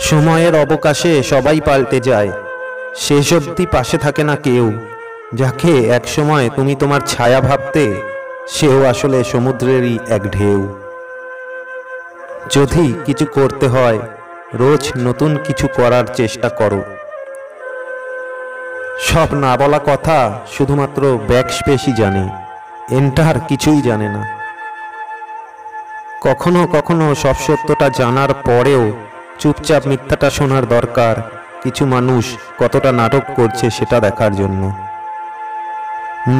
সময়ের অবকাশে সবাই পাল্টে যায়, শেষ অবধি পাশে থাকে না কেউ। যাকে একসময় তুমি তোমার ছায়া ভাবতে, সেও আসলে সমুদ্রেরই এক ঢেউ। যদি কিছু করতে হয়, রোজ নতুন কিছু করার চেষ্টা করো। সব না বলা কথা শুধুমাত্র ব্যাকস্পেসই জানে, এন্টার কিছুই জানে না। কখনো কখনো সব সত্যটা জানার পরেও চুপচাপ মিথ্যাটা শোনার দরকার, কিছু মানুষ কতটা নাটক করছে সেটা দেখার জন্য।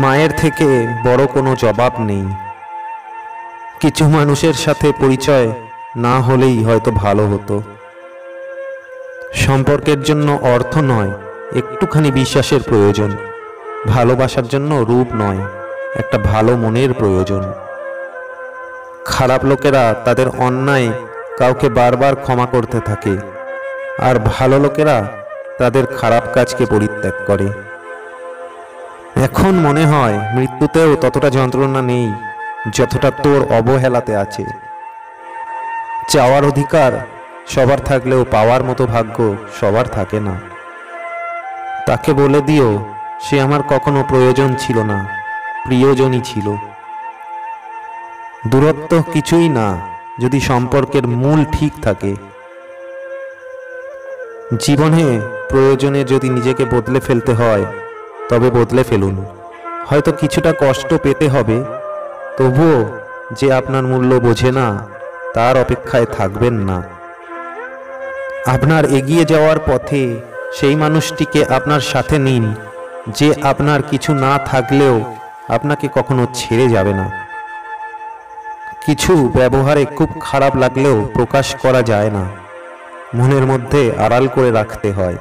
মায়ের থেকে বড় কোনো জবাব নেই। কিছু মানুষের সাথে পরিচয় না হলেই হয়তো ভালো হতো। সম্পর্কের জন্য অর্থ নয়, একটুখানি বিশ্বাসের প্রয়োজন। ভালোবাসার জন্য রূপ নয়, একটা ভালো মনের প্রয়োজন। খারাপ লোকেরা তাদের অন্যায় কাউকে বারবার ক্ষমা করতে থাকে, আর ভালো লোকেরা তাদের খারাপ কাজকে পরিত্যাগ করে। এখন মনে হয় মৃত্যুতেও ততটা যন্ত্রণা নেই যতটা তোর অবহেলাতে আছে। চাওয়ার অধিকার সবার থাকলেও পাওয়ার মতো ভাগ্য সবার থাকে না। তাকে বলে দিও সে আমার কখনো প্রয়োজন ছিল না, প্রিয়জনই ছিল। দূরত্ব কিছুই না যদি সম্পর্কের মূল ঠিক থাকে। জীবনে প্রয়োজনে যদি নিজেকে বদলে ফেলতে হয় তবে বদলে ফেলুন। হয়তো কিছুটা কষ্ট পেতে হবে, তবুও যে আপনার মূল্য বোঝে না তার অপেক্ষায় থাকবেন না। আপনার এগিয়ে যাওয়ার পথে সেই মানুষটিকে আপনার সাথে নিন, যে আপনার কিছু না থাকলেও আপনাকে কখনো ছেড়ে যাবে না। কিছু ব্যবহারে খুব খারাপ লাগলেও প্রকাশ করা যায় না, মনের মধ্যে আড়াল করে রাখতে হয়।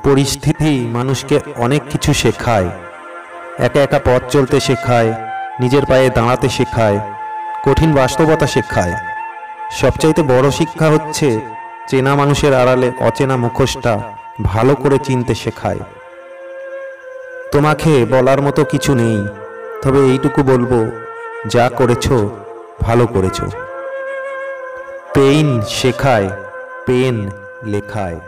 পরিস্থিতি মানুষকে অনেক কিছু শেখায়। একা একা পথ চলতে শেখায়, নিজের পায়ে দাঁড়াতে শেখায়, কঠিন বাস্তবতা শেখায়। সবচাইতে বড় শিক্ষা হচ্ছে চেনা মানুষের আড়ালে অচেনা মুখোশটা ভালো করে চিনতে শেখায়। তোমাকে বলার মতো কিছু নেই, তবে এইটুকু বলবো, যা করেছো ভালো করেছো। পেইন শেখায়, পেন লেখায়।